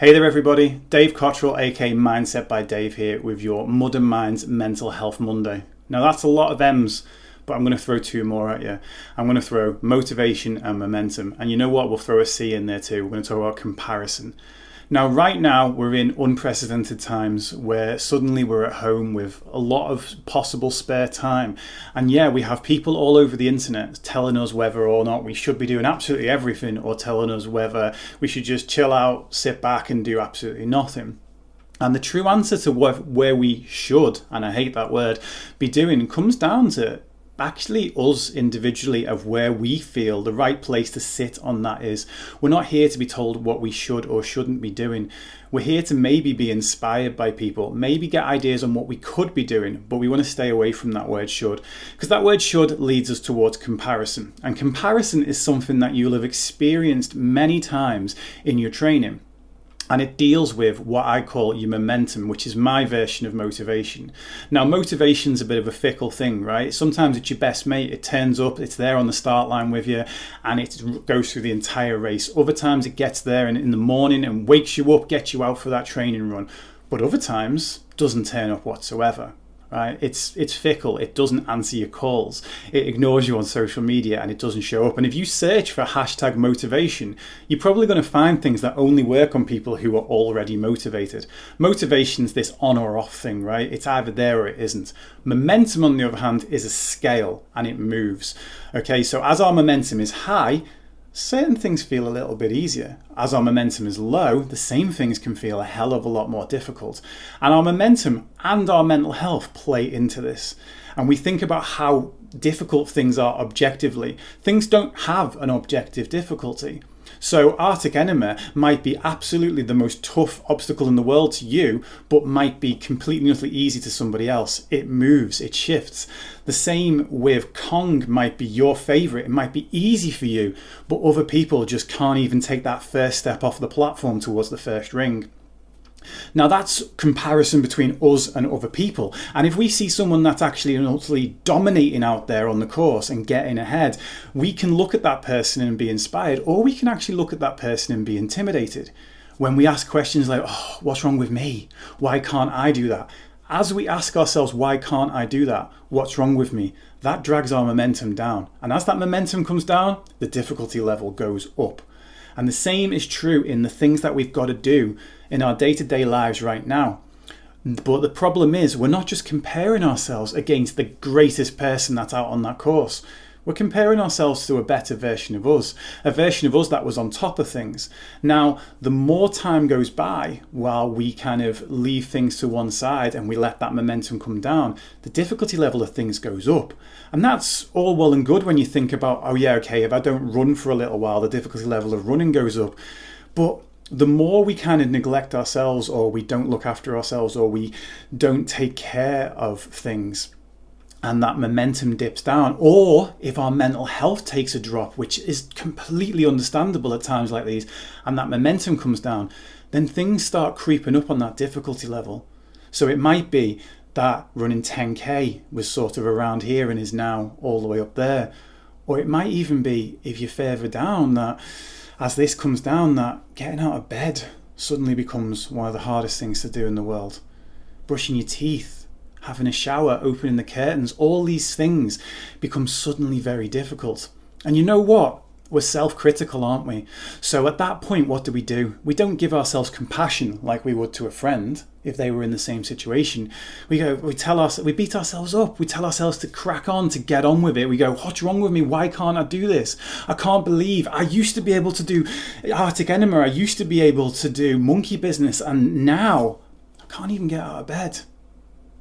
Hey there everybody, Dave Cottrell aka Mindset by Dave here with your Modern Minds Mental Health Monday. Now that's a lot of M's, but I'm going to throw two more at you. I'm going to throw motivation and momentum, and you know what, we'll throw a C in there too. We're going to talk about comparison. Now right now we're in unprecedented times where suddenly we're at home with a lot of possible spare time, and yeah, we have people all over the internet telling us whether or not we should be doing absolutely everything, or telling us whether we should just chill out, sit back and do absolutely nothing. And the true answer to where we should, and I hate that word, be doing comes down to actually us individually, of where we feel the right place to sit on that is. We're not here to be told what we should or shouldn't be doing. We're here to maybe be inspired by people, maybe get ideas on what we could be doing, but we want to stay away from that word should, because that word should leads us towards comparison. And comparison is something that you'll have experienced many times in your training. And it deals with what I call your momentum, which is my version of motivation. Now, motivation's a bit of a fickle thing, right? Sometimes it's your best mate. It turns up, it's there on the start line with you, and it goes through the entire race. Other times it gets there and in the morning and wakes you up, gets you out for that training run. But other times, doesn't turn up whatsoever. Right? It's fickle. It doesn't answer your calls. It ignores you on social media and it doesn't show up. And if you search for hashtag motivation, you're probably going to find things that only work on people who are already motivated. Motivation's this on or off thing, right? It's either there or it isn't. Momentum, on the other hand, is a scale and it moves. Okay, so as our momentum is high, certain things feel a little bit easier. As our momentum is low, the same things can feel a hell of a lot more difficult. And our momentum and our mental health play into this. And we think about how difficult things are objectively. Things don't have an objective difficulty. So Arctic Enema might be absolutely the most tough obstacle in the world to you, but might be completely and utterly easy to somebody else. It moves, it shifts. The same with Kong might be your favorite. It might be easy for you, but other people just can't even take that first step off the platform towards the first ring. Now that's comparison between us and other people. And if we see someone that's actually and utterly dominating out there on the course and getting ahead, we can look at that person and be inspired, or we can actually look at that person and be intimidated. When we ask questions like, oh, what's wrong with me? Why can't I do that? As we ask ourselves, why can't I do that? What's wrong with me? That drags our momentum down. And as that momentum comes down, the difficulty level goes up. And the same is true in the things that we've got to do in our day-to-day lives right now. But the problem is, we're not just comparing ourselves against the greatest person that's out on that course. We're comparing ourselves to a better version of us, a version of us that was on top of things. Now, the more time goes by while we kind of leave things to one side and we let that momentum come down, the difficulty level of things goes up. And that's all well and good when you think about, oh yeah, okay, if I don't run for a little while, the difficulty level of running goes up. But the more we kind of neglect ourselves, or we don't look after ourselves, or we don't take care of things, and that momentum dips down, or if our mental health takes a drop, which is completely understandable at times like these, and that momentum comes down, then things start creeping up on that difficulty level. So it might be that running 10k was sort of around here and is now all the way up there. Or it might even be, if you're further down, that as this comes down, that getting out of bed suddenly becomes one of the hardest things to do in the world. Brushing your teeth, having a shower, opening the curtains, all these things become suddenly very difficult. And you know what? We're self-critical, aren't we? So at that point, what do? We don't give ourselves compassion like we would to a friend if they were in the same situation. We beat ourselves up. We tell ourselves to crack on, to get on with it. We go, what's wrong with me? Why can't I do this? I can't believe I used to be able to do Arctic Enema. I used to be able to do monkey business, and now I can't even get out of bed.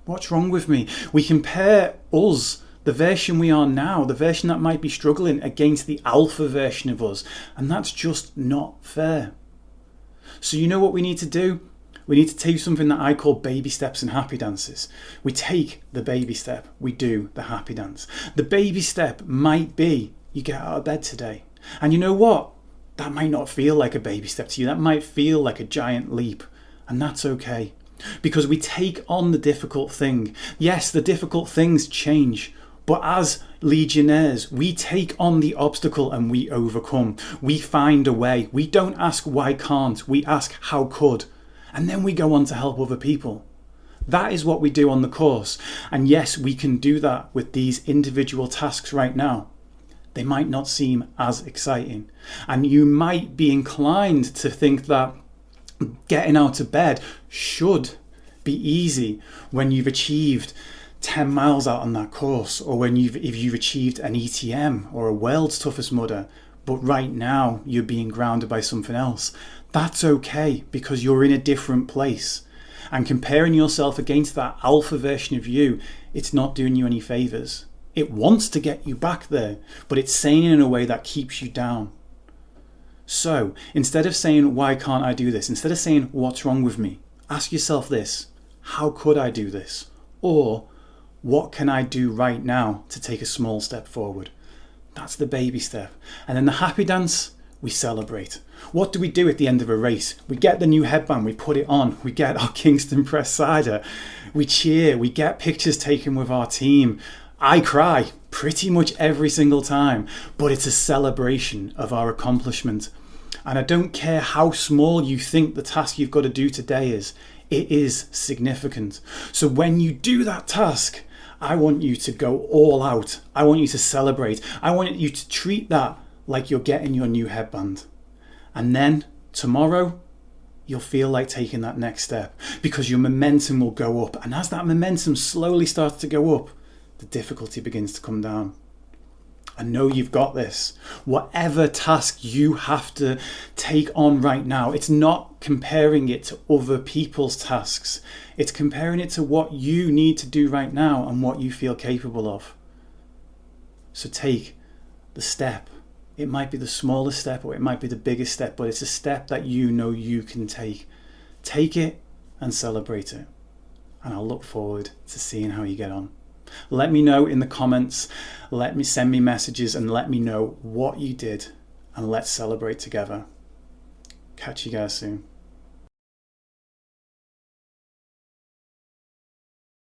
What's wrong with me? We compare us, the version we are now, the version that might be struggling, against the alpha version of us. And that's just not fair. So you know what we need to do? We need to take something that I call baby steps and happy dances. We take the baby step, we do the happy dance. The baby step might be you get out of bed today. And you know what? That might not feel like a baby step to you. That might feel like a giant leap. And that's okay. Because we take on the difficult thing. Yes, the difficult things change. But as legionnaires. We take on the obstacle and we overcome. We find a way. We don't ask why can't, we ask how could. And then we go on to help other people. That is what we do on the course. And yes, we can do that with these individual tasks right now. They might not seem as exciting. And you might be inclined to think that getting out of bed should be easy when you've achieved 10 miles out on that course, or if you've achieved an ETM or a world's toughest mudder, but right now you're being grounded by something else. That's okay, because you're in a different place. And comparing yourself against that alpha version of you, it's not doing you any favors. It wants to get you back there, but it's saying it in a way that keeps you down. So instead of saying, why can't I do this? Instead of saying, what's wrong with me? Ask yourself this: how could I do this? Or what can I do right now to take a small step forward? That's the baby step. And then the happy dance, we celebrate. What do we do at the end of a race? We get the new headband, we put it on, we get our Kingston Press cider, we cheer, we get pictures taken with our team. I cry pretty much every single time, but it's a celebration of our accomplishment. And I don't care how small you think the task you've got to do today is, it is significant. So when you do that task, I want you to go all out. I want you to celebrate. I want you to treat that like you're getting your new headband. And then tomorrow, you'll feel like taking that next step, because your momentum will go up. And as that momentum slowly starts to go up, the difficulty begins to come down. I know you've got this. Whatever task you have to take on right now, it's not comparing it to other people's tasks. It's comparing it to what you need to do right now and what you feel capable of. So take the step. It might be the smallest step or it might be the biggest step, but it's a step that you know you can take. Take it and celebrate it. And I'll look forward to seeing how you get on. Let me know in the comments, send me messages and let me know what you did, and let's celebrate together. Catch you guys soon.